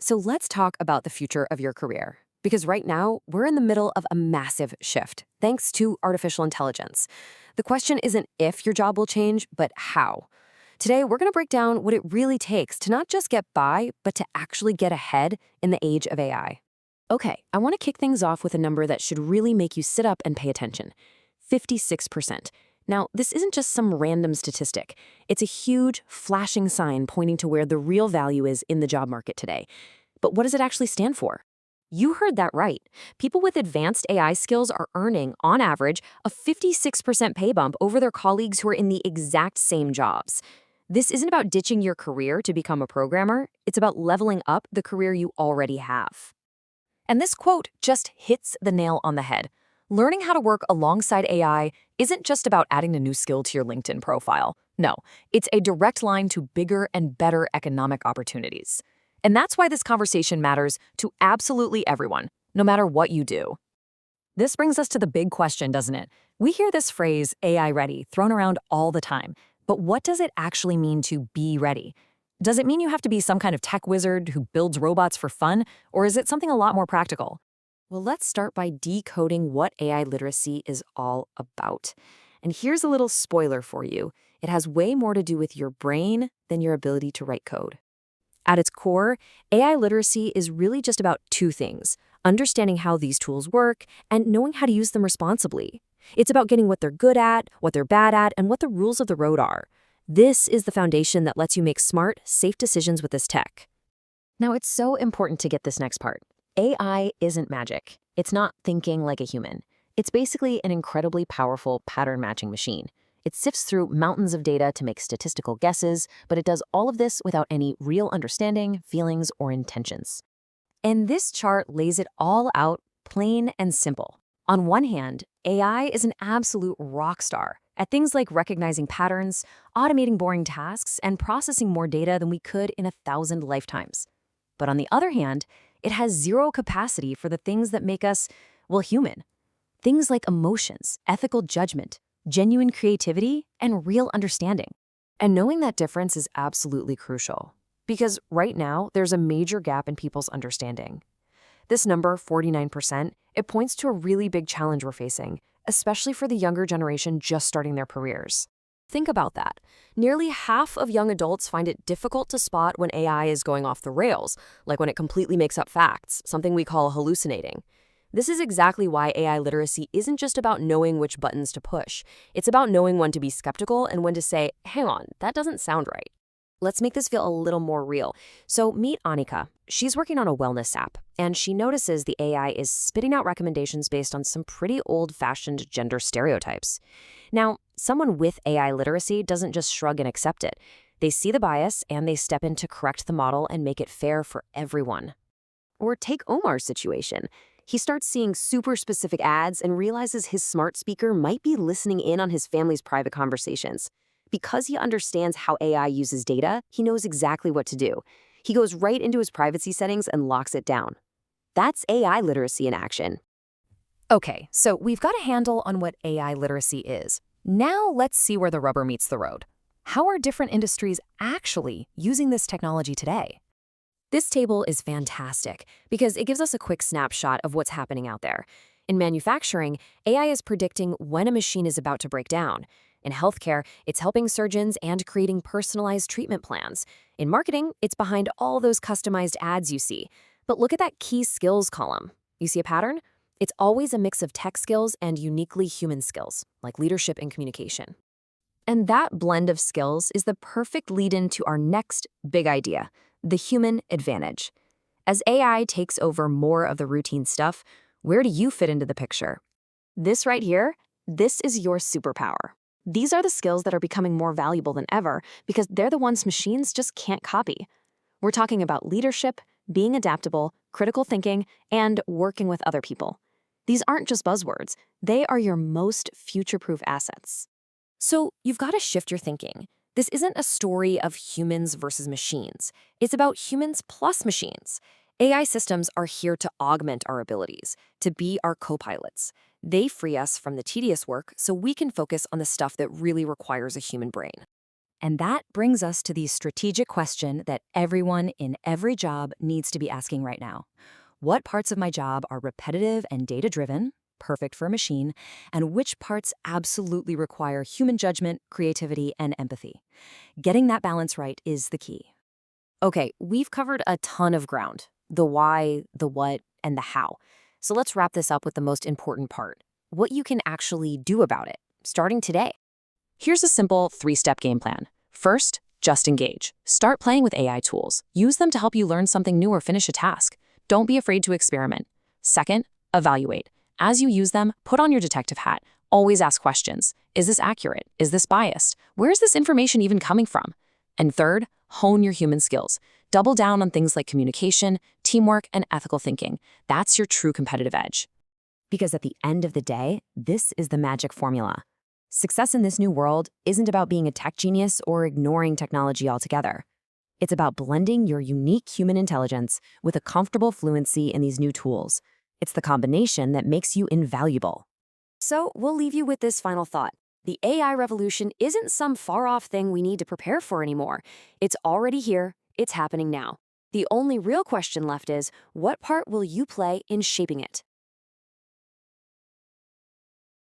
So let's talk about the future of your career. Because right now, we're in the middle of a massive shift, thanks to artificial intelligence. The question isn't if your job will change, but how. Today, we're going to break down what it really takes to not just get by, but to actually get ahead in the age of AI. Okay, I want to kick things off with a number that should really make you sit up and pay attention. 56%. Now, this isn't just some random statistic. It's a huge, flashing sign pointing to where the real value is in the job market today. But what does it actually stand for? You heard that right. People with advanced AI skills are earning, on average, a 56% pay bump over their colleagues who are in the exact same jobs. This isn't about ditching your career to become a programmer, it's about leveling up the career you already have. And this quote just hits the nail on the head. Learning how to work alongside AI isn't just about adding a new skill to your LinkedIn profile. No, it's a direct line to bigger and better economic opportunities. And that's why this conversation matters to absolutely everyone, no matter what you do. This brings us to the big question, doesn't it? We hear this phrase, AI ready, thrown around all the time. But what does it actually mean to be ready? Does it mean you have to be some kind of tech wizard who builds robots for fun, or is it something a lot more practical? Well, let's start by decoding what AI literacy is all about. And here's a little spoiler for you. It has way more to do with your brain than your ability to write code. At its core, AI literacy is really just about two things: understanding how these tools work and knowing how to use them responsibly. It's about getting what they're good at, what they're bad at, and what the rules of the road are. This is the foundation that lets you make smart, safe decisions with this tech. Now, it's so important to get this next part. AI isn't magic. It's not thinking like a human. It's basically an incredibly powerful pattern matching machine. It sifts through mountains of data to make statistical guesses, but it does all of this without any real understanding, feelings, or intentions. And this chart lays it all out plain and simple. On one hand, AI is an absolute rock star at things like recognizing patterns, automating boring tasks, and processing more data than we could in 1,000 lifetimes. But on the other hand, it has zero capacity for the things that make us, well, human. Things like emotions, ethical judgment, genuine creativity, and real understanding. And knowing that difference is absolutely crucial. Because right now, there's a major gap in people's understanding. This number, 49%, it points to a really big challenge we're facing, especially for the younger generation just starting their careers. Think about that. Nearly half of young adults find it difficult to spot when AI is going off the rails, like when it completely makes up facts, something we call hallucinating. This is exactly why AI literacy isn't just about knowing which buttons to push. It's about knowing when to be skeptical and when to say, hang on, that doesn't sound right. Let's make this feel a little more real. So meet Annika. She's working on a wellness app, and she notices the AI is spitting out recommendations based on some pretty old-fashioned gender stereotypes. Now, someone with AI literacy doesn't just shrug and accept it. They see the bias, and they step in to correct the model and make it fair for everyone. Or take Omar's situation. He starts seeing super specific ads and realizes his smart speaker might be listening in on his family's private conversations. Because he understands how AI uses data, he knows exactly what to do. He goes right into his privacy settings and locks it down. That's AI literacy in action. Okay, so we've got a handle on what AI literacy is. Now let's see where the rubber meets the road. How are different industries actually using this technology today? This table is fantastic because it gives us a quick snapshot of what's happening out there. In manufacturing, AI is predicting when a machine is about to break down. In healthcare, it's helping surgeons and creating personalized treatment plans. In marketing, it's behind all those customized ads you see. But look at that key skills column. You see a pattern? It's always a mix of tech skills and uniquely human skills, like leadership and communication. And that blend of skills is the perfect lead-in to our next big idea, the human advantage. As AI takes over more of the routine stuff, where do you fit into the picture? This right here, this is your superpower. These are the skills that are becoming more valuable than ever because they're the ones machines just can't copy. We're talking about leadership, being adaptable, critical thinking, and working with other people. These aren't just buzzwords. They are your most future-proof assets. So you've got to shift your thinking. This isn't a story of humans versus machines. It's about humans plus machines. AI systems are here to augment our abilities, to be our co-pilots. They free us from the tedious work so we can focus on the stuff that really requires a human brain. And that brings us to the strategic question that everyone in every job needs to be asking right now. What parts of my job are repetitive and data-driven, perfect for a machine, and which parts absolutely require human judgment, creativity, and empathy? Getting that balance right is the key. Okay, we've covered a ton of ground: the why, the what, and the how. So let's wrap this up with the most important part: what you can actually do about it, starting today. Here's a simple 3-step game plan. First, just engage. Start playing with AI tools. Use them to help you learn something new or finish a task. Don't be afraid to experiment. Second, evaluate. As you use them, put on your detective hat. Always ask questions. Is this accurate? Is this biased? Where is this information even coming from? And third, hone your human skills. Double down on things like communication, teamwork, and ethical thinking. That's your true competitive edge. Because at the end of the day, this is the magic formula. Success in this new world isn't about being a tech genius or ignoring technology altogether. It's about blending your unique human intelligence with a comfortable fluency in these new tools. It's the combination that makes you invaluable. So we'll leave you with this final thought. The AI revolution isn't some far-off thing we need to prepare for anymore. It's already here. It's happening now. The only real question left is, what part will you play in shaping it?